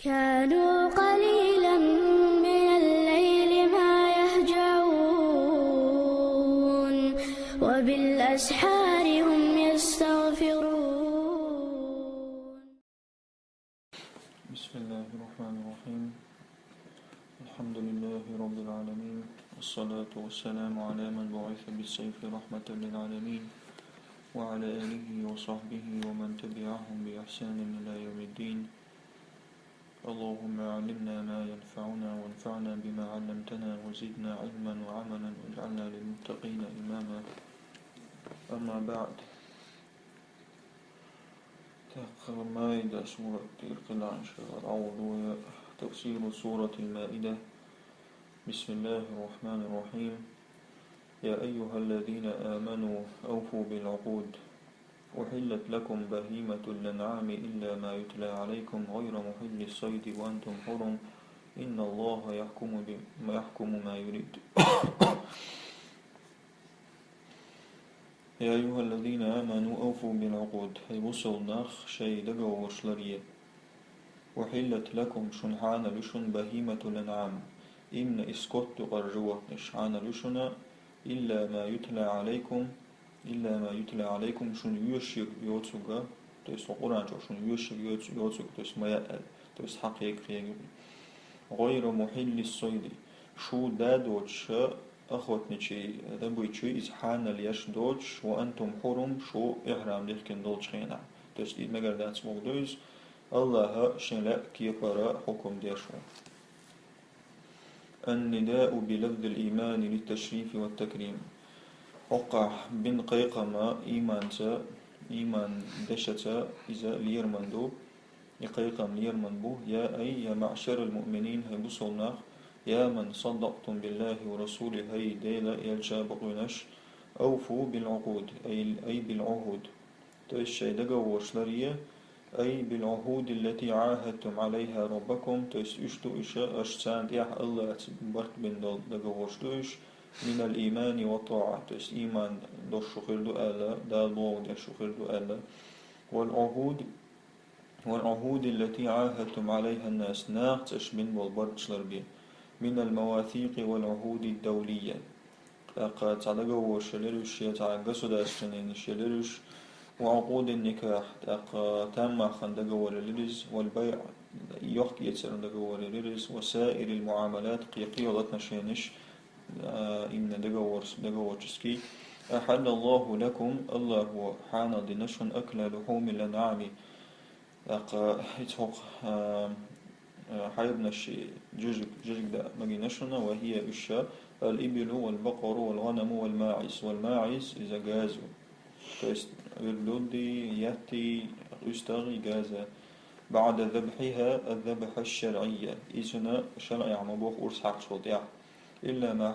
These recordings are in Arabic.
كانوا قليلا من الليل ما يهجعون وبالأسحار هم يستغفرون. بسم الله الرحمن الرحيم. الحمد لله رب العالمين، والصلاة والسلام على من بعث بالسيف رحمة للعالمين، وعلى آله وصحبه ومن تبعهم بإحسان إلى يوم الدين. اللهم علمنا ما ينفعنا وانفعنا بما علمتنا وزدنا علما وعملا واجعلنا للمتقين إماما. أما بعد، المائدة سورة القلع إن شاء الله. تفسير سورة المائدة. بسم الله الرحمن الرحيم. يا أيها الذين آمنوا أوفوا بالعقود، أحلت لكم بهيمة الأنعام إلا ما يتلى عليكم غير محل الصيد وأنتم حرم إن الله يحكم ما يريد. يا أيها الذين آمنوا أوفوا بالعقود. هي وصل ناخ شيء دقوا وشلرية. وحلت لكم شنحان لشن بهيمة الأنعام إن إسكت قرجوة نشحان لشنا إلا ما يتلى عليكم شن يوشيك يوتسوغا تيس القرآن شن يوشيك يوتسوغ تيس ما يأل تيس حقيق غير محل الصيد شو دادوش أخوتني شيء دبوي شيء إزحان ليش دوش وأنتم حرم شو إحرام لكن دوش خينا تيس إيد مقردات موضوعز الله شنلا كيبرا حكم ديشو. النداء بلفظ الإيمان للتشريف والتكريم. وقع بن قيقما إيمان دشتا إذا ليرمندو يقيقم ليرمنبو يا معشر المؤمنين هي بصلنا يا من صدقتم بالله ورسوله هي ديلا يلجا بقونش أوفوا بالعقود أي بالعهود تيشي دقوا وشلرية أي بالعهود التي عاهدتم عليها ربكم تيس اشتو إشاء أشتان ديح الله برك بن دقوا وشلوش من الإيمان والطاعة تيس إيمان دوش شخير دو ألا دال بو ديش شخير دو ألا والعهود التي عاهدتم عليها الناس ناقتش من والبرد شلربي من المواثيق والعهود الدولية قد تعدقوا وشلرش يتعقصوا داشتنين شلرش وعقود النكاح تم خندقوا للرز والبيع يحكي يتسرندقوا للرز وسائر المعاملات قيقي وضتنا شينش إن دقوا جسكي أحل الله لكم الله هو حانا دنشن أكل لحوم الأنعام يتحق حيبنا الشيء جزء دا مجي نشنا وهي الشاء الإبل والبقر والغنم والماعز إذا جازوا تست اللودي يأتي يستغي جازا بعد ذبحها الذبح الشرعية إذن شرع عمبوخ أرسحق صوتيع إلا ما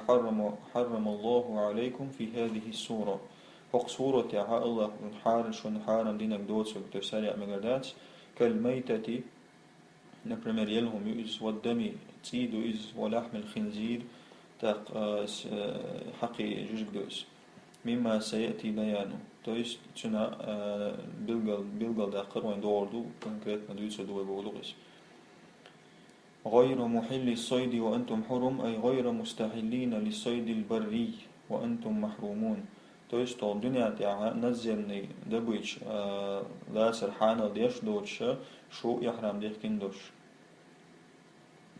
حرم الله عليكم في هذه السورة فوق سورة يا الله حارن دينك دوتسك تسارع مقردات كالميتة نبرمير يلهم يؤز والدم تيدو إز ولحم الخنزير تاق حقي جوجك دوس مما سيأتي بيانه تويس تنا بلغل دا قروين دوردو كونكريت ندويسو دوي بولوغيس. غير محل الصيد وأنتم حرم أي غير مستحلين للصيد البري وأنتم محرومون تويس تو الدنيا تاعها نزلني دبويش لا سرحانة ديش دوش شو يحرم ديش كندوش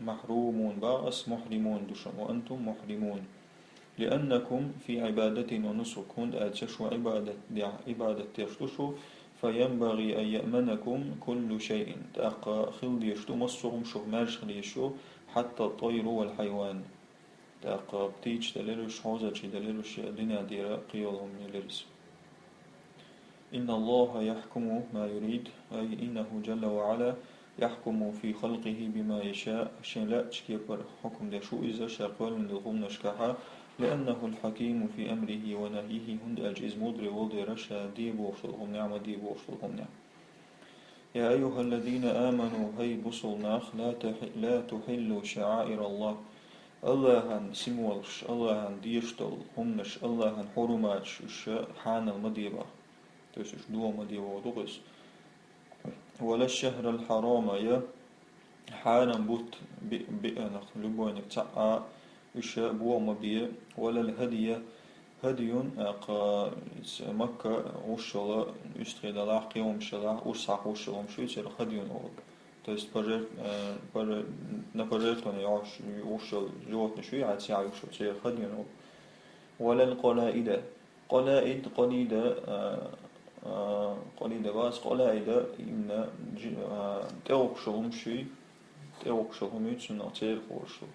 محرومون باس محرمون دوشم وأنتم محرمون لأنكم في عبادة ونسك هند أتشو عبادة تشتشو فينبغي أن يأمنكم كل شيء تأقى خلد يشتو مصرهم شو مارش خليشو حتى الطير والحيوان تأقى بتيج دليلوش حوزة دليلوش الدنيا ديرا قيولهم يلرس. إن الله يحكم ما يريد أي إنه جل وعلا يحكم في خلقه بما يشاء شين لا تشكيبر حكم دشو إذا شاقوال من دلهم نشكحا لأنه الحكيم في أمره ونهيه هند أجئز مدري ولدي رشا ديبو وشلهم نعم ديبو وشلهم نعم. يا أيها الذين آمنوا هي بصلناخ لا تحلوا شعائر الله الله سمولش الله ديشتل همنش الله حرماتش حان المديبة تسش دو مديبة ودغس ولا الشهر الحرام يا حالا بوت بئنق لبوينك تعا إشا بو مبيع ولا الهدية هدي مكة وشلا يستغل لاقي ومشلا وساق وشلا ومشي يصير هدي أول. То есть на пожертвование ушел животное шوي عاد ساعة ушел شيء خدينه ولا القلائد قلائد قليدة قليدة بس قلائد إن تأوكشلهم شيء تأوكشلهم يتسنى تيرخوشل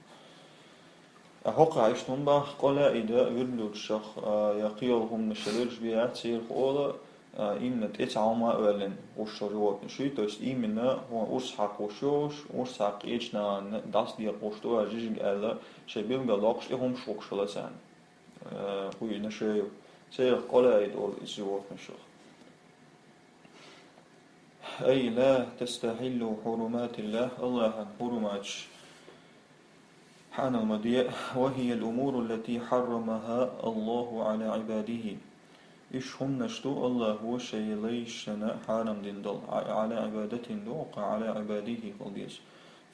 أحق عيشتهم بخ قلائد يرلو الشخ يقيلهم نشلرش بيع تيرخولا إمنا تتعاما أولن وشجوات نشي توست إمنا هو أسحق وشوش أسحق إيشنا داس دي قشتو أجيج ألا شبيل بلاقش إهم شوك شلسان هو نشيو سير قلائد أول إزوات نشخ أي لا تستحل حرمات الله الله حرمات حان المضيء وهي الأمور التي حرمها الله على عباده إيش هم نشتو الله هو شيء ليشنا حرم دين دل على عبادة دوق على عباده قلبيس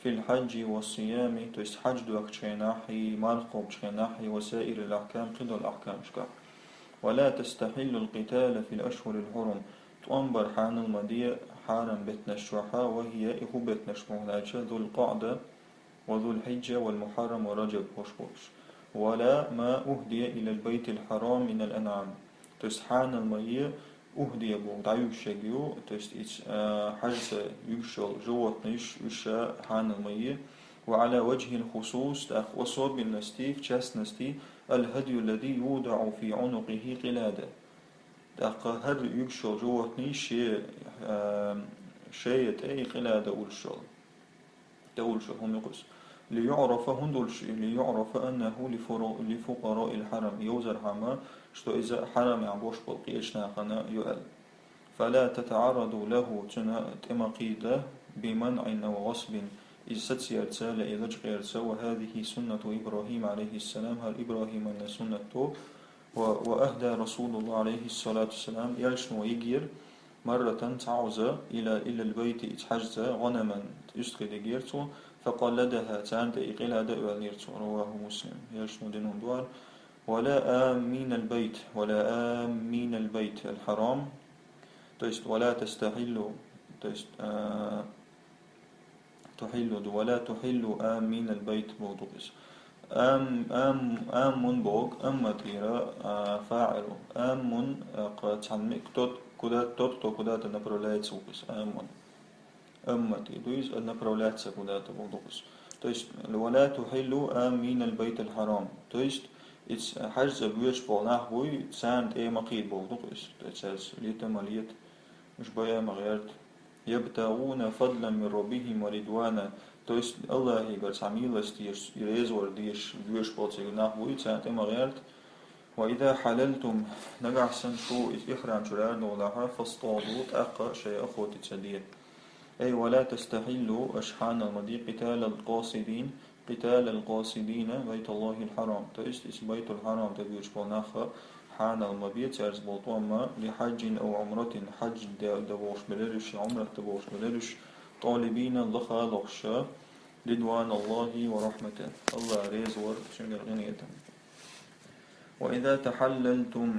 في الحج والصيام تست حج دوك تشيناحي مرقب تشيناحي وسائر الأحكام قد الأحكام شكا ولا تستحل القتال في الأشهر الحرم تنبر حان المضيء حرم بتنشوحا وهي إهو بتنشوحا ذو القعدة وذو الحجة والمحرم ورجب وشبوش ولا ما أهدي إلى البيت الحرام من الأنعام تستحان المية أهدي بو دعيو شجيو تست حجز يشل جوات نيش وشا حان المية وعلى وجه الخصوص تأخ وصوب النستيف جاس نستي الهدي الذي يوضع في عنقه قلادة تأخ هر يشل جوات نيش شيء أي قلادة والشل تقول شو هم يقص ليعرف هندول شيء ليعرف أنه لفقراء الحرم يوزر حما شتو إذا حرم يعبوش بالقيش ناقنا يؤل فلا تتعرض له تمقيدة بمنع أو غصب إذ ستسير تسال إذا جغير وهذه سنة إبراهيم عليه السلام هل إبراهيم أن سنته وأهدى رسول الله عليه الصلاة والسلام يلشنو يجير مرة تعوز إلى البيت إتحجز غنما يستغل جيرتو فقلدها تانت إقلاد أوليرتو رواه مسلم يشنو دينهم دوار ولا آمين البيت ولا آمين البيت الحرام تست ولا تستحل تست تحل ولا تحل آمين البيت موضوعس آم بوك أما تيرا فاعل آم قد تعمق tot куда-то направляется укус, أمتي دويز направляться куда-то в укус. То есть ولا تحل آمين البيت الحرام. То есть it's حجز بيوش بالنحوي ساند أي مقيد بوضوكس. تساس ليتماليت مش بيا مغيرت يبتغون فضلا من ربهم ورضوانا. То есть الله يقول ساميلس ديش يريزور ديش بيوش بالتي نحوي ساند أي مغيرت وإذا حللتم نجحسن شو إخرام شرار نولها فاصطادوا أقا شيء أخوتي تسدير أي ولا تستحلوا أشحان المضي قتال القاصدين بيت الله الحرام تأست بيت الحرام تبيوش بالناخا حان المبيت تأرز بلطوما لحج أو عمرة حج دبوش بلرش عمرة دبوش بلرش طالبين اللخا لخشا رضوان الله ورحمته الله ريزور شنجر غنيته وإذا تحللتم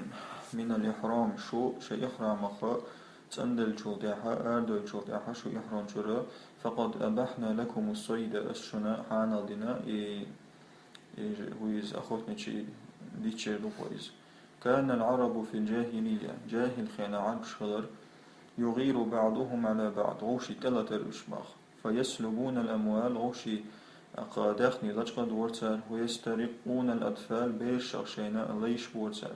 من الإحرام شو شيء إحرام أخرى تندل جودها أردل جودها شو إحرام شرا فقد أبحنا لكم الصيد الشنا حان الدنا ويز أخوتنا شيء ديتشير لقويز كان العرب في الجاهلية جاهل خينا عرب شغر يغير بعضهم على بعض غوشي تلت الأشباخ فيسلبون الأموال غوشي أقادخني لجقد ورتار ويسترقون الأطفال بيش شينا ليش ورتار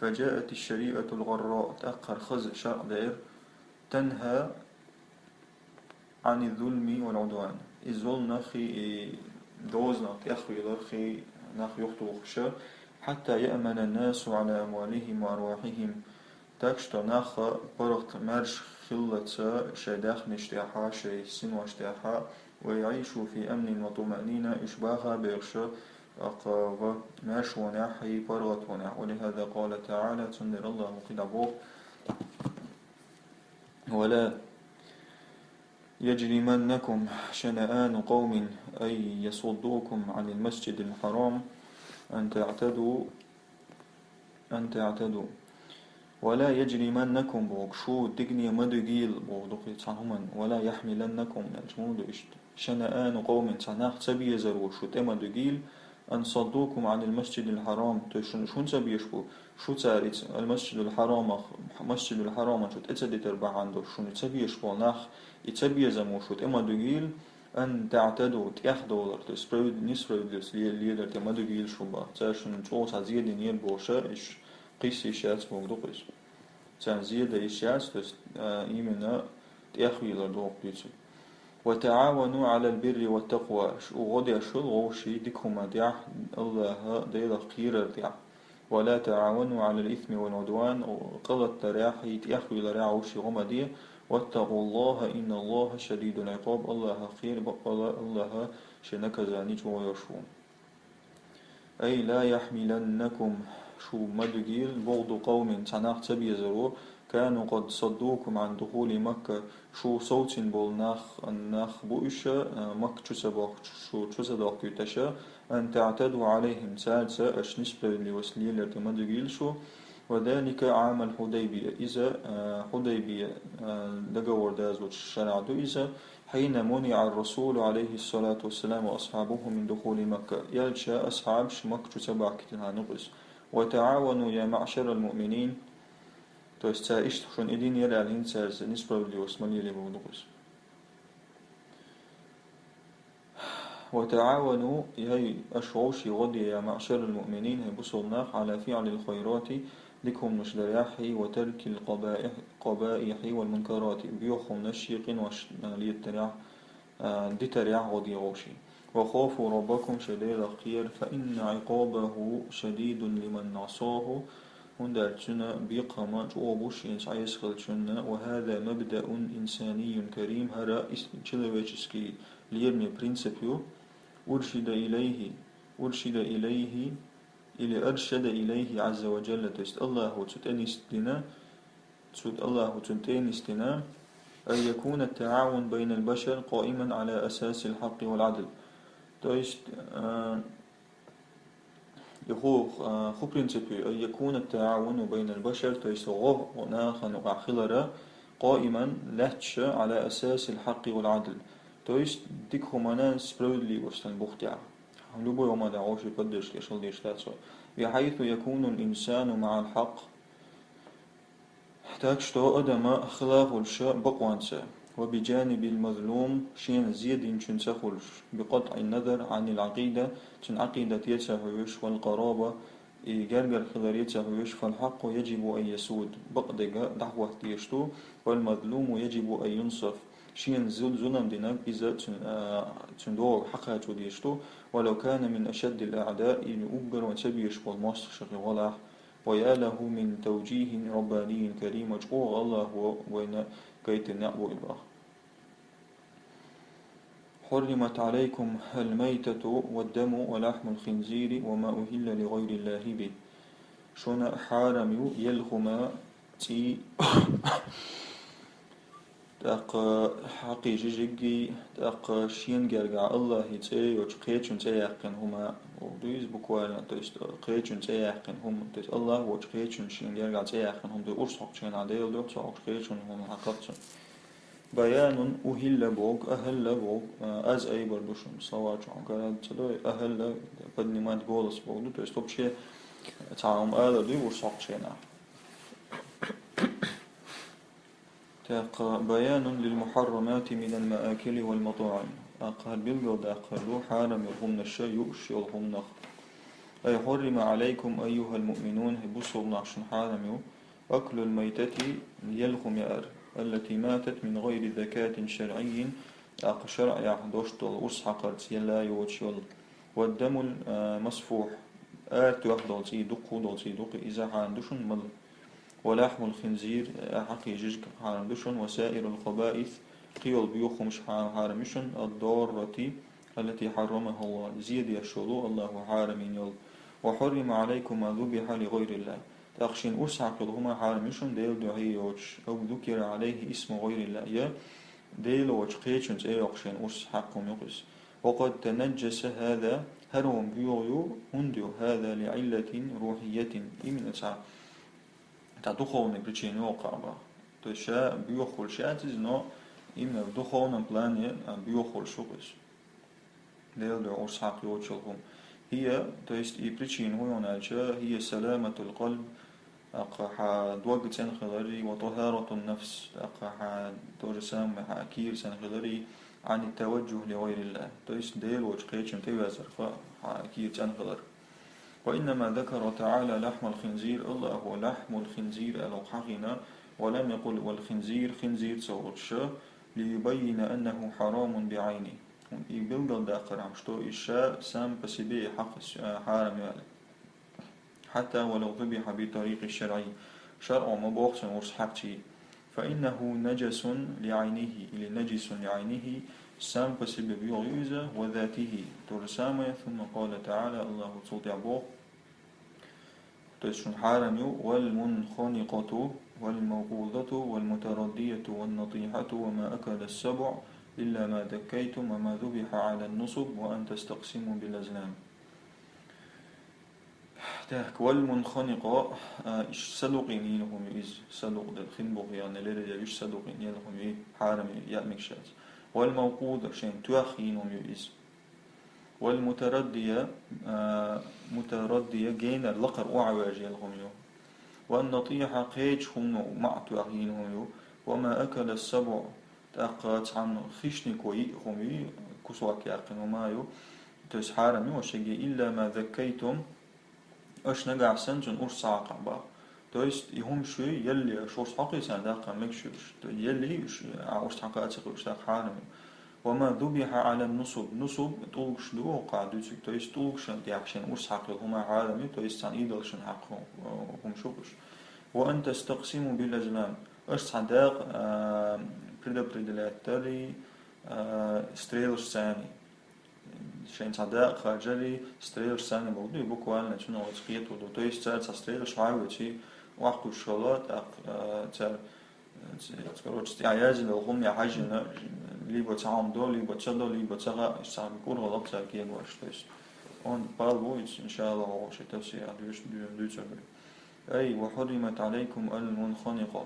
فجاءت الشريعة الغراء تأخر خز شرع دير تنهى عن الظلم والعدوان الظلم نخي دوزنا تأخي لخي نخي يخطو حتى يأمن الناس على أموالهم وأرواحهم تكشت نخ برغت مرش خلة شيداخ نشتاحا شي سنو اشتاحا ويعيشوا في أمن وطمأنينة إشباها بيغشى أقاوة ماش وناحي برغت وناح ولهذا قال تعالى تنذر الله قد عبوه يجرمنكم شنآن قوم أن يصدوكم عن المسجد الحرام أن تعتدوا ولا يجرمنكم بوكشو دقني مدقيل بودقي تصنهما ولا يحملنكم الجمود شنآن قوم تصناخ تبي زرو شو تما دقيل أن صدوكم عن المسجد الحرام شون تبيشبو شو تاريت المسجد الحرام مسجد الحرام شو تأتدي تربع عنده شون تبيشبو ناخ يتبي زمو شو تما دقيل أن تعتدوا $1 تسبرود نسبرودس ليلر تما دقيل شو با تاشون توس عزيز نيل بوشا إيش قيسي شاس بوغدوقيس تان زيادة إشياس تست إيمنا تأخويلر دوق بيتسو وتعاونوا على البر والتقوى وغدي شل غوشي ديكهما ديع الله ديلا خير ديع ولا تعاونوا على الإثم والعدوان وقلت تراحي تأخويلر عوشي غمدي واتقوا الله إن الله شديد العقاب الله خير بقى الله شنك زانيج ويشون أي لا يحملنكم شو مدقيل بغض قوم تناخ تبيزرو كانوا قد صدوكم عن دخول مكة شو صوت بول ناخ بوئشة مكة شو سباق كتشا أن تعتدوا عليهم سالسة أش نسبة لوسليل لتمدقيل شو وذلك عام الحديبية إذا حديبية لقور داز والشرع إذا حين منع الرسول عليه الصلاة والسلام وأصحابه من دخول مكة يلشى أصحاب مكة سبع كتنها نقص وتعاونوا يا معشر المؤمنين تستعيش شون إدين يلا الهين ساز نسبة لوسمالي لبونقص وتعاونوا يهي أشعوشي غدي يا معشر المؤمنين هي بصلناخ على فعل الخيرات لكم مشدرياحي وترك القبائح والمنكرات بيوخم نشيق ليتريح دي تريح غدي غوشي وخافوا ربكم شديد الخير فإن عقابه شديد لمن عصاه هندرتنا بيقما جوابوش ينسعيس خلتنا وهذا مبدأ إنساني كريم هرا تشلويتشسكي ليرمي برينسيبيو أرشد إليه عز وجل تست الله تتأنستنا أن يكون التعاون بين البشر قائما على أساس الحق والعدل تست خو برينسيبيو أن يكون التعاون بين البشر تست غو وناخن وعخلرا قائما لهتش على أساس الحق والعدل تست ديك همانا سبرودلي وستن بختيا لبو يوم دعوش يقدرش كشل ديش تاسو بحيث يكون الإنسان مع الحق تاكشتو أدما خلاف الشاء بقوانسا وبجانب المظلوم شين زيد إن سخلش بقطع النظر عن العقيدة تن عقيدة يتسهوش والقرابة جرجر خلال يتسهوش فالحق يجب أن يسود بقدق دعوة تيشتو والمظلوم يجب أن ينصف شين زلم دينك إذا تندور حقها توديشتو ولو كان من أشد الأعداء يؤبر وتبيش والمصر شغل ويا له من توجيه رباني كريم وجوه الله وين كيت النعب إباه حرمت عليكم الميتة والدم ولحم الخنزير وما أهل لغير الله به شون حارم يلخما تي تاق حقي جيجي تاق شين جرجع الله يتسي وتقيتشون تياقن هما ودويز بكوالا تيست قيتشون تياقن هم تيست الله وتقيتشون شين جرجع تياقن هم دو أرصق شين عديل دو تقيتشون هم حقتشون بيان أهل بوك أهل بوك أز أي بردوشون صواج عن تلو أهل بدني ما تقولس بوك دو تيست بشي تعاهم آلا دو أرصق شينا بيان للمحرمات من المآكل والمطاعم أقهر بالجود أقهر حارم يرهم الشيء يؤشي يرهم نخ أي حرم عليكم أيها المؤمنون هبصوا نعشن حارم أكل الميتة يلخم يأر التي ماتت من غير ذكاة شرعي أقشرع يحدوشت الأصحقرت يلا يوتشل والدم المصفوح آت يحدوتي دق إذا حاندوشن مل ولحم الخنزير حقي جيجك حارمشون وسائر الخبائث قيل بيوخمش حارمشون الضارة التي حرمها الله زيد يشلو الله حارمين يل وحرم عليكم ما ذبح لغير الله تأخشين أسعق هما حارمشون ديل دعيوش أو ذكر عليه اسم غير الله يا ديلو وشقيتشنز أيوقشين أرس حقهم يقص. وقد تنجس هذا هرهم بيوغيو هنديو هذا لعلة روحية إمن دуховной причине окаба. То есть биохол шатиз, но именно в духовном плане биохол шукис. Дело урсхак йочелхум. هي то есть и причина هنا هي سلامة القلب أقح دوق سنخلري وطهارة النفس أقح تورسام حكير سنخلري عن التوجه لغير الله. تو есть ديل وشقيتشم تيوازر فحكير سنخلر. وإنما ذكر تعالى لحم الخنزير الله هو لحم الخنزير الحقنا ولم يقل والخنزير خنزير صورش ليبين أنه حرام بعينه. يبلغ داخل عم شتو إشاء سام بسبي حق حرام يعني. حتى ولو ذبح بطريق الشرعي شرع مبوخس ورسحكتي فإنه نجس لعينه إلى نجس لعينه سام بسبي بيغيزة وذاته ترسامه. ثم قال تعالى الله تطيع بوخ تشن حارم والمنخنقة والموقوذة والمتردية والنطيحة وما أكل السبع إلا ما ذكيتم وما ذبح على النصب وأن تستقسموا بالأزلام. تاك والمنخنقة إيش صدقين يلهم يز صدق الخنبق يعني لرجع إيش صدقين يلهم حارم يأمكشات. والموقوذة شين تواخينهم يز. والمتردية متردية جين اللقر وعواج يلهم يو. والنطيحة قيج هم مع تواخينهم يو. وما أكل السبع تأقات عن خشنكوي هم يو كسواك يأقن وما يو تس حارم يو شيء إلا ما ذكيتم أش نجع سنجن أرس عقبا. تو есть يهم شوي يلي شورس حقي سنداق مكشوش يلي أرس حقا أتقل أشتاق حارم. وما ذبح على النصب نصب طولش دو قاعدوش تو есть طولشن تيعشان أرس حقي هما عالمي تو есть عن إيدلشن حقهم هم شوكش. وأن تستقسموا بالأزلام أش صداق предопределяет стрелыш сани. شين صداق خارجلي стрелыш сани بقولي буквально شنو وتقيت ودو. то есть царь со стрелыш عاوتي وقت الشغلات царь короче عيازل الهم يا حاجنا либо تعام دول لибо تشدو لибо تشغى سام يكون غلط царь كين واش. то есть он بالبويت إن شاء الله هو شيء تفسير دوش أي وحرمت عليكم المنخنقة.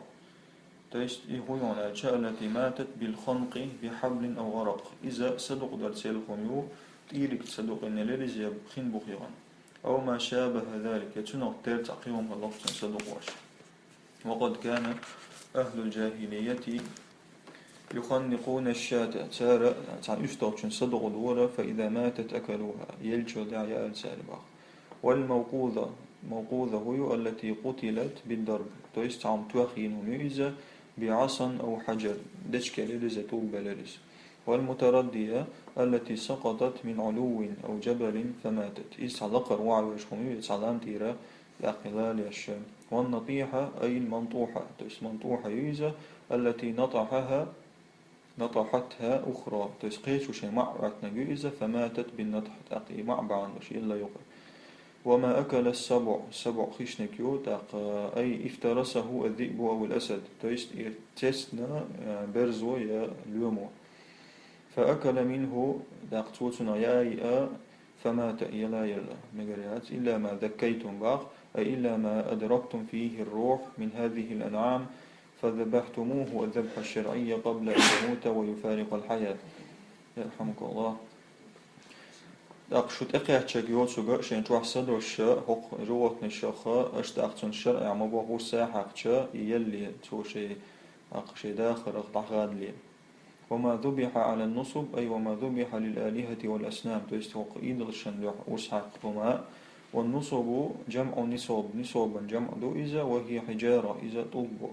то есть يقولون الأشياء التي ماتت بالخنق بحبل أو غرق. إذا صدق درسيلكم يو تيرك صدق إن لرزي بخين بخيران أو ما شابه ذلك يتنق تير تعقيهم اللفظ صدق واش. وقد كان أهل الجاهلية يخنقون الشاة تارة عن يستوشن صدق دورة فإذا ماتت أكلوها يلجو دعياء السالبة. والموقوذة موقوذة هي التي قتلت بالضرب. то есть عم تواخينهم إذا بعصا أو حجر دشكل لرزة بلرز. والمتردية التي سقطت من علو أو جبل فماتت إذا لقر وعوشهم يتعلم تيرا لأقلال الشام. والنطيحة أي المنطوحة تو есть منطوحة إذا التي نطحتها أخرى تو есть قيش وشي معرتنا إذا فماتت بالنطح تأقي معبعا وشي إلا يقر. وما أكل السبع سبع خشنكيو تاق أي افترسه الذئب أو الأسد تو есть تسنا برزو يا ليومو فأكل منه تاق توتنا يا فمات يلا مجريات إلا ما ذكيتم باق أي إلا ما أدركتم فيه الروح من هذه الأنعام فذبحتموه الذبح الشرعي قبل أن يموت ويفارق الحياة. يرحمك الله. أقشوت أقيا تشجيوت سجى شين توح صدر الشاء حق روت نشخاء أشتاقتن الشرع ما بوه ساحق شاء يلي توشي أقشي داخل أخضعان لي. وما ذبح على النصب أي وما ذبح للآلهة والأسنام تو есть إيد الشن أسحق هما. والنصب جمع نصوبا جمع دو إذا وهي حجارة إذا طلبوا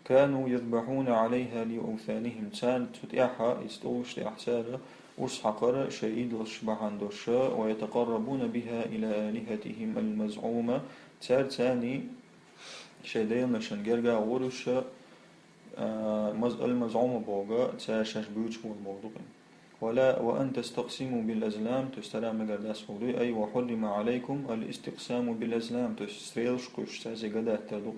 كانوا يذبحون عليها لأوثانهم تان تتيحها استوش لأحسارة أسحقر شيء الشبحان دوشاء ويتقربون بها إلى آلهتهم المزعومة تار تاني شيدين لشنجرجا ورشا المزعومة بوغا تاشاش بيوتش والموضوع. ولا وأن تستقسموا بالأزلام تستلام مجرداس فوري أي وحرم عليكم الاستقسام بالأزلام تستريلش كوش تازي قدات تدوغ.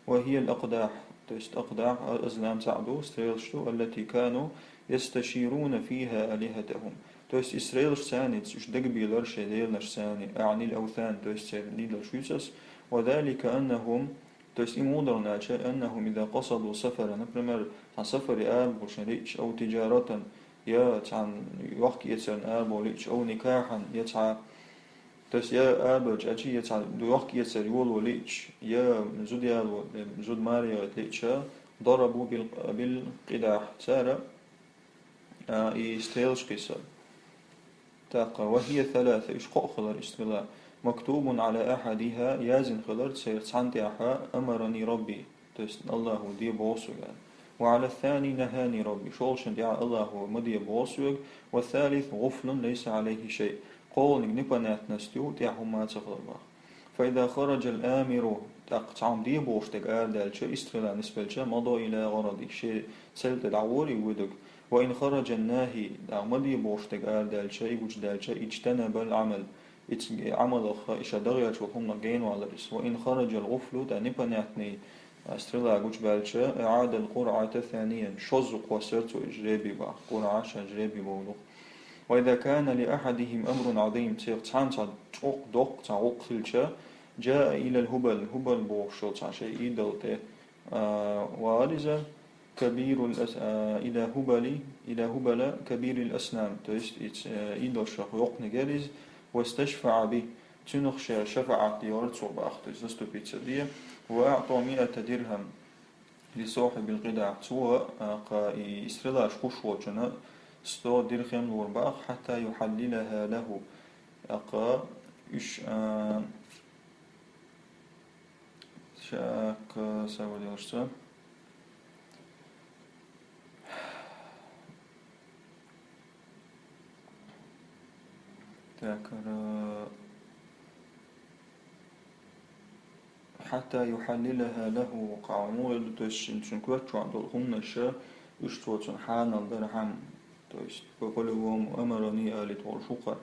وهي الأقداح то есть أقدع أزلام تعدو استريلشتو التي كانوا يستشيرون فيها آلهتهم. То есть Исраил шсанец уж дегбилар шедел нашсани أعني الأوثان то есть ليدل شويسس وذلك أنهم то есть им удалначе أنهم إذا قصدوا سفرا например عن سفر آب وشريش أو تجارة يا عن وقت يتسن آب وليش أو نكاحا يتعى то есть я آب جأتي يتعى دو وقت يتسن يول وليش يا زود يال زود ماريا ليشا ضربوا بالقداح سارة يستيلش قصر تاقة وهي ثلاثة إشقاء خلر استغلال مكتوب على أحدها يازن خلر سير سانتيحا أمرني ربي تست الله دي بوسوغ وعلى الثاني نهاني ربي شولشن دعا الله مدي بوسوغ والثالث غفل ليس عليه شيء قول نبنات نستيو دعا ما تغلبا فإذا خرج الآمر تقطعم دي بوشتك آردالش استغلال نسبلش مضى إلى غرضي شيء سلت العوري ودك وإن خرج الناهي مدي بوشتك آردالش إجدالش اجتنب العمل عمل إيش دغيرش وهم جين على رس وإن خرج الغفل تانيبا نحني استرلا جوج بالشة إعاد القرعة ثانيا شزق وسرت إجرابي با قرعة إجرابي بولو وإذا كان لأحدهم أمر عظيم تيقتان تعق دق تعق خلشة جاء إلى الهبل بوشل تعشي إيدلته وارزة كبير إلى هبل كبير الأسنان تيست إيدل شخ يقن جالز واستشفع به تنخش شفعة ديارت صوب أخت زستو بيتسدية وأعطى 100 درهم لصاحب القدع سوى إسرلاش خشوة 100 درهم ورباخ حتى يحللها له أقا إش شاك سوى ديارت حتى يحللها له قامور تشنكوت عند الخمنشة اشتوت حان الدرهم تويست بقولهم أمرني آل تورشقر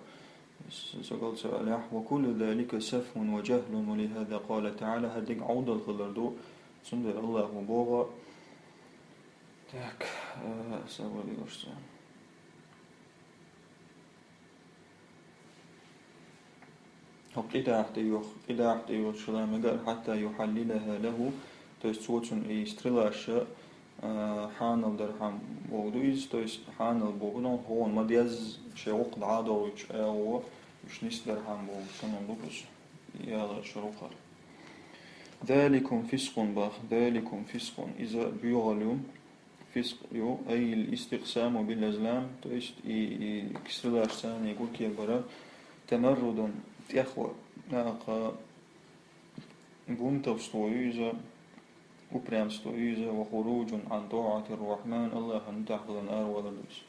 سقال سألح وكل ذلك سفه وجهل ولهذا قال تعالى هديك عود الخلردو سندر الله وبوغا تاك سوى لي قداح تيوخ شلام قال حتى يحللها له تيستوتن استرلاش حان الدرهم بودويز تيست حان البوغنون هو مديز شيوق العادوش أو مش نس درهم بوغسن لوكس يا شروقر ذلكم فسق باخ ذلكم فسق إذا بيغلوم فسق يو أي الاستقسام بالأزلام تيست استرلاش ثاني يقول كي برا تمرد تأخوة ناقا بومتوستويزة وبرامستويزة وخروج عن طاعة الرحمن الله نتحضر النار ولدوس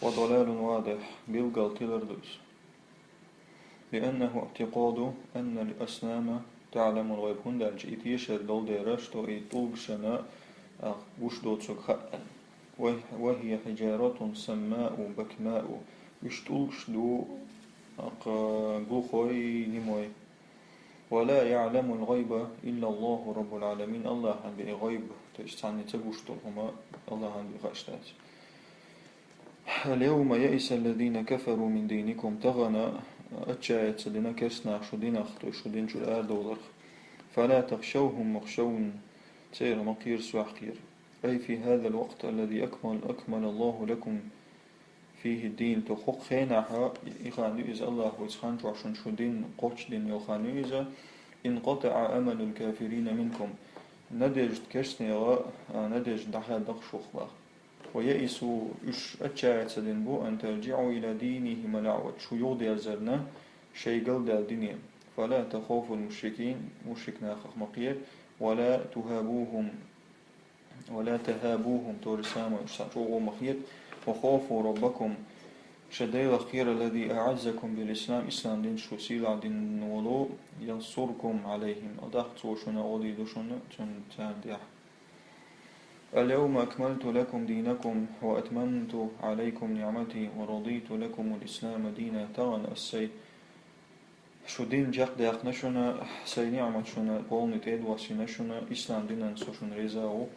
وضلال واضح بيلقى تلردوس لأنه اعتقاد أن الأسنام تعلم الغيب هندال جئتيش الدول ديرشتو إيطوبشنا وشدوتسك خأل وهي حجارة سماء بكماء يشتوشدو بوخوي نموي ولا يعلم الغيب إلا الله رب العالمين الله عن بغيب تجتعني تبوشتهما الله عن بغاشتات اليوم يئس الذين كفروا من دينكم تغنى أتشايت لنا كسنا شدين أخطو شدين شو الأردولر فلا تخشوهم مخشون تير مقير سوحقير أي في هذا الوقت الذي أكمل الله لكم فيه الدين تخوق خينها إخانو إذا الله ويسخانش عشان شو دين قوش دين يخانو إذا انقطع أمل الكافرين منكم ندجت كشنيغا ندجت دحا دخشوخبا ويئسوا إش أتشاعت دينبو أن ترجعوا إلى دينهم الأعود شو يوضي أزرنا شيء قلد الدنيا فلا تخافوا المشركين مشركنا خخ مقير ولا تهابوهم تورساما يشتعوا مخير وخافوا ربكم شديد الخير الذي أعزكم بالإسلام إسلام دين شو سيلع دين ولو ينصركم عليهم أضغط وشنا أولي دوشنا تندح اليوم أكملت لكم دينكم وأتممت عليكم نعمتي ورضيت لكم الإسلام دينا تغن السيد شو دين جاق داق نشونا سيني عمل شونا قولني تيد واسينا إسلام دينا نسوشون رزاو.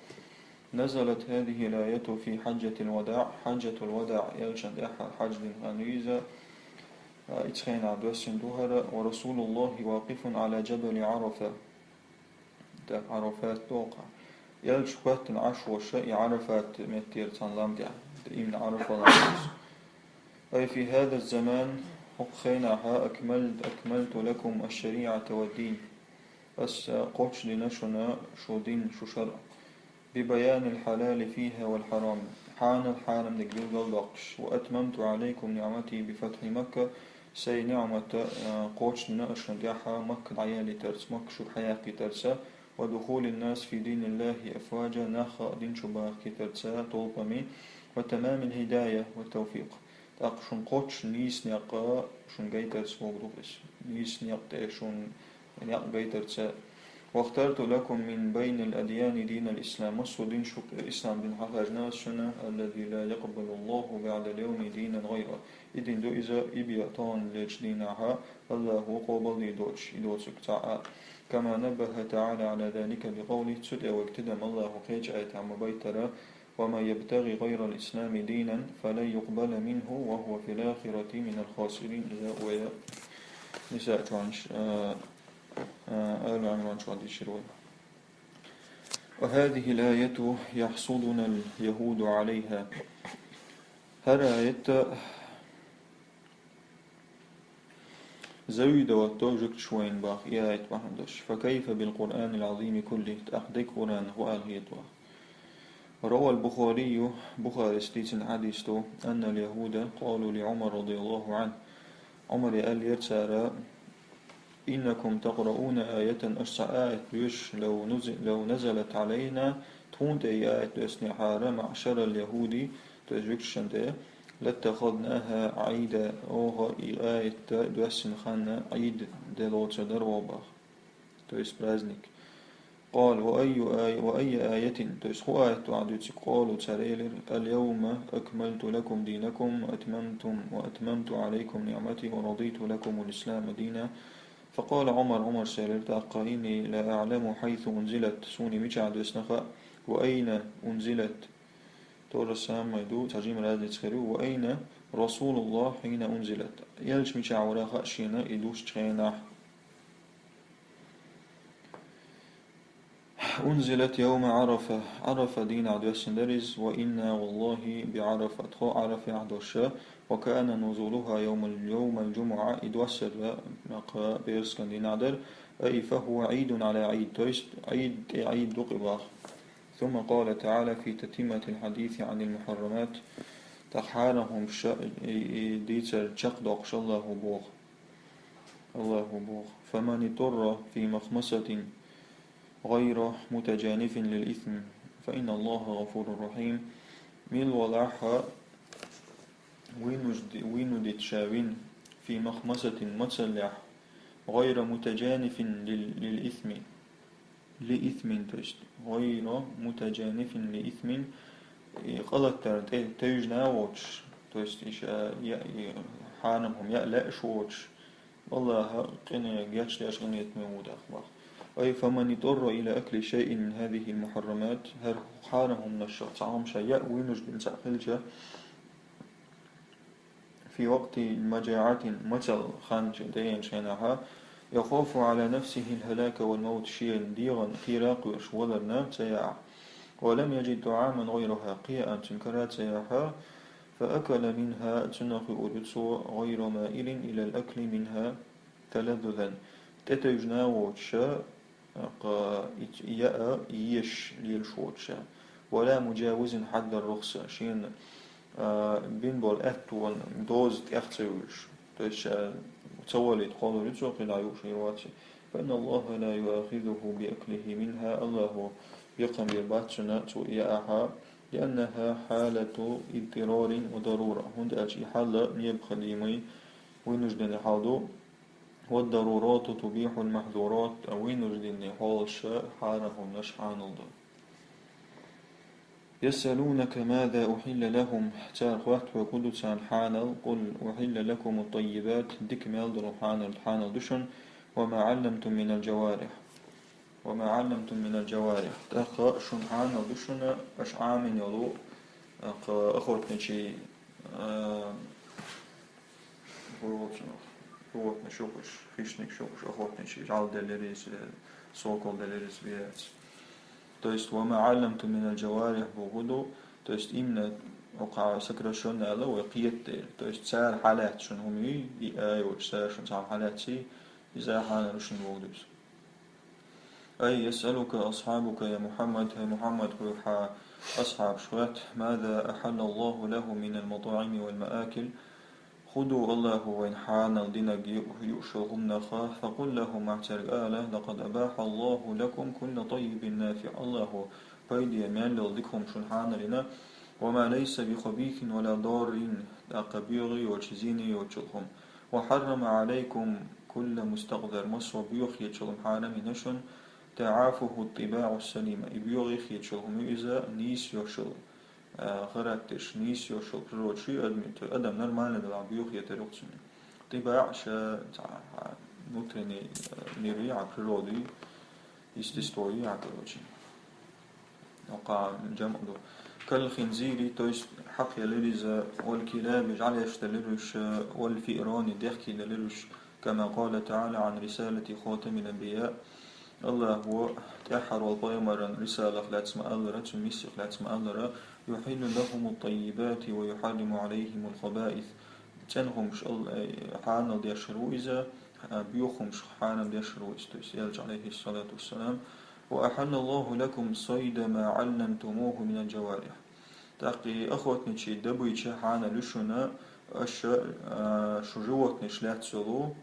نزلت هذه الآية في حجة الوداع. حجة الوداع يلشن داحا حج دين غنريزا إتخين عدوسين دوهرة. ورسول الله واقف على جبل عرفة، داك عرفات توقع يلش وقت عشو شيء عرفات متير تنلام دع إمن عرفة العرس. أي في هذا الزمان حقينها أكملت لكم الشريعة والدين. بس قوتش لنشنا شو دين شو شرع ببيان الحلال فيها والحرام. حان الحرام نقبل قلقش. وأتممت عليكم نعمتي بفتح مكة. سي نعمة قوتش لنشنا ديحا مكة عيالي ترس مكة شو حياكي ترسا. ودخول الناس في دين الله أفواجا ناخا دين شباك ترسا طولبمي. وتمام الهداية والتوفيق. تاقشون قوتش نيس نيقا شون جيتر سموك دوبس نيس نيقا شون نيقا جيتر تسا. واخترت لكم من بين الأديان دين الإسلام. وصو دين شوك الإسلام دين حقاج ناس شنا الذي لا يقبل الله بعد اليوم دينا غيره. إذن دو إذا إبيعطان ليش دينها الله قبل يدوتسك تعالى. كما نبه تعالى على ذلك بقوله تسد واكتدم الله قيج آية عم بيترا. وما يبتغي غير الإسلام دينا فلا يقبل منه وهو في الآخرة من الخاسرين. إذا ويا نساء جوانش آل عمران شوادي شروي. وهذه الآية يحصدنا اليهود عليها. هر آية زويد وتوجك شوين باخ آية بحمدش. فكيف بالقرآن العظيم كله تأخذك قرآن هو آلهيته. روى البخاري بخاري ستيتن حديثه أن اليهود قالوا لعمر رضي الله عنه. عمر قال يرسل إنكم تقرؤون آية أشسع آية ليش لو نزلت علينا تونت أي آية لسنحارة معشر اليهودي تجوكشن ده لاتخذناها عيدا أوها آية دوسن خانا عيد دلوت دروبا تويس برازنيك. قال وأي آية تويس هو آية تعدوتي قالوا تريلر اليوم أكملت لكم دينكم وأتممت عليكم نعمتي ورضيت لكم الإسلام دينا. فقال عمر سيلر تأقى إني لا أعلم حيث أنزلت سوني مجعد اسنخاء وأين أنزلت تور السلام ميدو ترجيم الهدى تخيرو. وأين رسول الله حين أنزلت يلش مجع وراخاء شينا إدوش تخيناح. أنزلت يوم عرفة دين عدو السندرز. وإنا والله بعرفة خو عرفة عدوشة. وكان نزولها يوم الجمعة إدوسر نقا بيرسكن دين عدر. أي فهو عيد على عيد تويست عيد دقباخ. ثم قال تعالى في تتمة الحديث عن المحرمات تخارهم ديتر شقدق الله بوغ. فمن اضطر في مخمصة غير متجانف للإثم فإن الله غفور رحيم. ميل ولاحة وين دتشاوين في مخمصة متسلح غير متجانف للإثم تشت غير متجانف لإثم غلط تيجنا ووتش تشت إيش حانهم يألأ شوتش والله قني جاتش ليش غنيت موجود أخبار. أي فمن اضطر إلى أكل شيء من هذه المحرمات هر حانهم من الشخص عام شيء وينجد نسأخلجه في وقت مجاعة مثل خانج دين شينها يخاف على نفسه الهلاك والموت شيئا ديغا خيراق وشولرنا سياع. ولم يجد طعاما غيرها قيئا تنكرات سياحا. فأكل منها تنخ أرسو غير مائل إلى الأكل منها تلذذا. تتجنا وشا يأ يش للشوتشا ولا مجاوز حد الرخصة شين بينبول أتوان دوز تأختيوش تش تولد قالوا لتسوق لا يوشيرواتي. فإن الله لا يؤاخذه بأكله منها الله يقم بباتنا يأها لأنها حالة اضطرار وضرورة. هند أجي حالة يبخليمي ونجدن حالو. والضرورات تبيح المحظورات ونجدن حالش حالهم نشحان الله. يسألونك ماذا أحل لهم تار خوات وكل تان حانل قل أحل لكم الطيبات ديك ميلدر حانل دشن وما علمتم من الجوارح وما علمتم من الجوارح تأخ شن حانل دشن أش عامن يلو أخوت نشي هو نشوفش خيشنك شوفش أخوت نشي جعل دلريس سوكل دلريس بيات то есть وما علمتم من الجوارح بغدو то есть именно وقع сокращенно له وقيت то есть سار حالات شن هم أيوة سار شن سام حالات شي إذا حانا شن بغدوس أي يسألك أصحابك يا محمد يا محمد ويحا أصحاب شوات ماذا أحل الله له من المطاعم والمآكل خذوا الله وإن حان الدين يؤشرهم نخا فقل لهم اعترق آله لقد أباح الله لكم كل طيب نافع الله فايد يمان لذكهم شنحان لنا وما ليس بخبيث ولا ضار أقبيغي وشزيني وشلهم وحرم عليكم كل مستقدر مصر بيوخ يتشلهم حانا منشن تعافه الطباع السليمة بيوغي يتشلهم إذا نيس يشل خرجتش نيس يوشل بروتشي أدم نرمال ندلع بيوخ يترقصني طباع شا نوترني نيري عبرودي يستستوي عبروتشي وقع جمع دو كالخنزيري تويست حق يلرز والكلاب يجعل يشتلرش والفئران ديخكي للرش كما قال تعالى عن رسالة خاتم الأنبياء الله هو تأحر والطيمر رسالة لاتسم ألرا تميسك لاتسم ألرا يحل لهم الطيبات ويحرم عليهم الخبائث تنهم حانا ديشرو إذا بيوخم حانا ديشرو يلج عليه الصلاة والسلام وأحل الله لكم صيد ما علمتموه من الجوارح تاقي أخوتني تشي دبوي تشي حانا لشنا أش شجوتني شلات سلو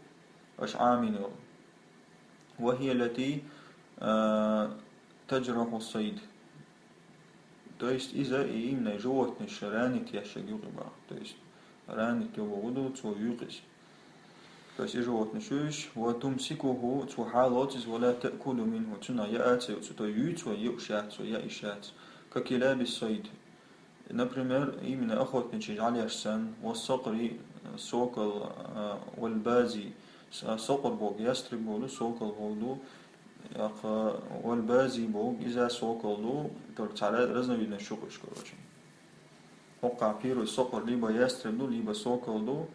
أش عامين وهي التي تجرح الصيد то есть إذا именно животные ранит ящик югиба, то есть ранит его воду свою югис. То есть и животные шуешь, وتمسكه تحالات ولا تأكل منه تنا يأتي وتيوت ويؤشات ويأشات ككلاب الصيد. Например, именно охотничий жаляшсан, والصقر сокол والبازي صقر بوق ястреб болу сокол болу والبازي بوق إذا соколу только разновидность шукаш короче. وقع فيه الصقر ليبا ястреб ليبا соколу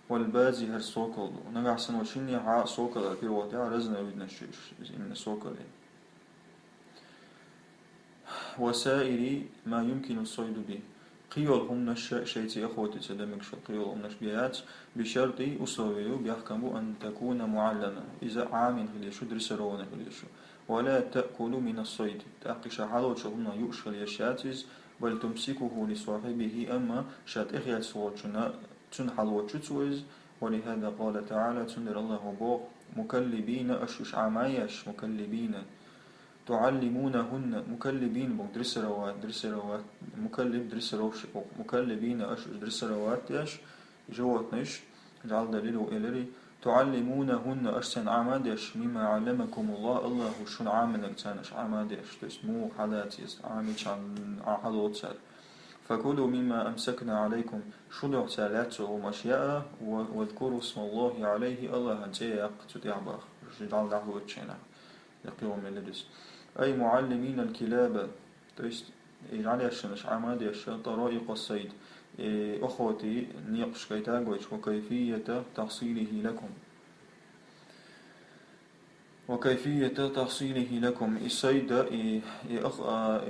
والبازي هر соколу. نجح سنوشيني ع сокол البيروتي разновидность именно соколы. وسائر ما يمكن الصيد به قيول هم شيء أخوتي سلمك قيول هم بيات بشرط أصوله بيحكموا أن تكون معلمة إذا عامل خليشو درسرون خليشو ولا تأكل من الصيد تأقش حالوش هم يؤشل يشاتز بل تمسكه لصاحبه أما شات إخيات صوتنا تنحلوش تسوز ولهذا قال تعالى تنر الله بوغ مكلبين أشوش عمايش مكلبين تعلمونهن مكلبين بوك درسروات مكلب درسروش مكلبين أش درسروات يش جواتنش جعل دليل إلري تعلمونهن أشسن عمادش مما علمكم الله شن عاملك تانش عمادش تسمو حالاتي عامل عن حلوت سال فكلوا مما أمسكنا عليكم شلع سالات ومشياء واذكروا اسم الله عليه الله هنتيق تتعبخ جعل دعوة تشينا يقيوم اللدس أي معلمين الكلاب تيست يعني عشانش عمادش طرائق الصيد أخوتي نيقش كيتاغوش وكيفية تحصيله لكم الصيد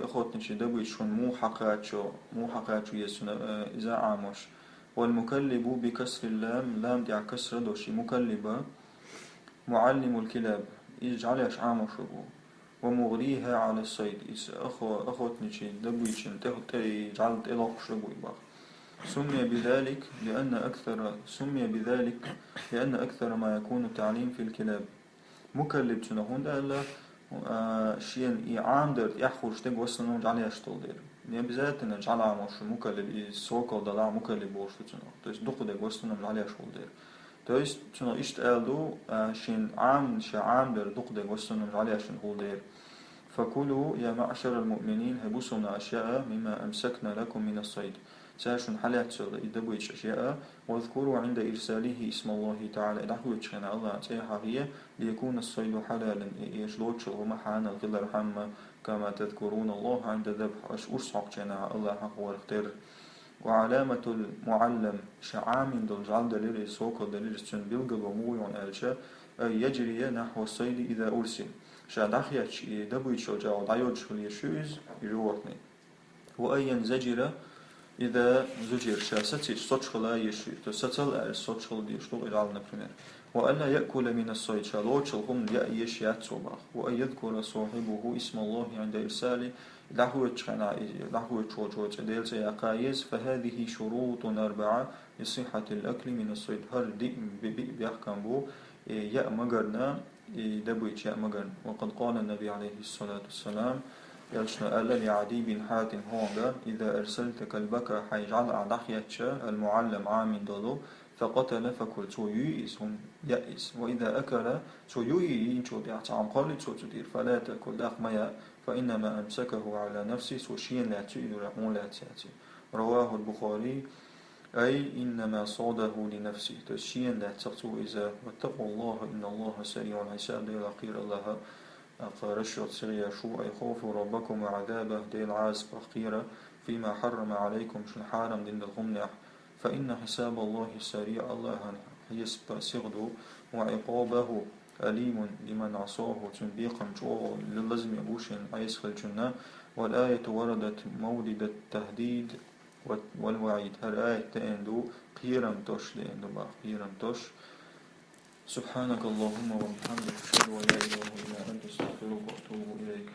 أخوتي شدبوش مو حقاتشو يسنا إذا عامش والمكلب بكسر اللام دع كسر دوشي مكلبة معلم الكلاب يجعلش عامشو ومغريها على الصيد أخوتني شيء دبويشن تهتي جعلت إلى شربوي باخ سمي بذلك لأن أكثر ما يكون التعليم في الكلاب مكلب تنهون ده شيء إعام درت يحخوش تج وصلنا جعل يشتغل دير يعني بذات إن جعل عمش مكلب السوق ده مكلب وش تنه تيست دخل ده وصلنا جعل يشتغل دير تيست تنه إشت قالوا شين عام در دق ده وصلنا جعل يشتغل دير فكلوا يا معشر المؤمنين هبوسنا أشياء مما أمسكنا لكم من الصيد ساشن حالات يدبويش أشياء واذكروا عند إرساله اسم الله تعالى دعوة شنا الله تعالى هي ليكون الصيد حلالا يشلوش ومحانا الغلر حما كما تذكرون الله عند ذبح أرصق شنا الله حق واختر وعلامة المعلم شعام دل جعل دليل سوق دليل سن بلغ وموي ألشا أي يجري نحو الصيد إذا أرسل شادخيش دبويش وجاو دايوش ليشوز يروحني وأي ينزجر إذا زجر شاستي صوتشلا يشو تستل الصوتشل ديشلو إلى نبرمير وألا يأكل من الصيد شالوتشل هم يأيش ياتسوباخ وأن يذكر صاحبه اسم الله عند إرساله دعوة تشوجوت ديلت يقايز فهذه شروط أربعة لصحة الأكل من الصيد هر دي بيحكم بو يا مجرنا دبويت يا مجرن وقد قال النبي عليه الصلاة والسلام يلشنا ألا لعدي بن حاتم هونغا إذا أرسلت كلبك حيجعل أعدحيتش المعلم عامن دلو فقتل فكل تو يئس هم يئس وإذا أكل تو يئي تو دعم قال تو تدير فلا تأكل داق ميا فإنما أمسكه على نفسه سوشين لا تؤذر لا تأتي رواه البخاري أي إنما صاده لنفسه تشين لا تقتو إذا واتقوا الله إن الله سريع الحساب لا قير الله أقارشت سريع شو أي خوف ربكم وعذابه ديل عاز بخيرة فيما حرم عليكم شن حارم دين الغمنح فإن حساب الله سريع الله يسبى سغدو وعقابه أليم لمن عصاه تنبيقا جو للزم يبوشن عيس خلجنا والآية وردت مولد التهديد والوعيد الآية تأندو قيرم توش لأندو بقى قيرم توش سبحانك اللهم وبحمدك أشهد أن لا إله إلا أنت أستغفرك وأتوب إليك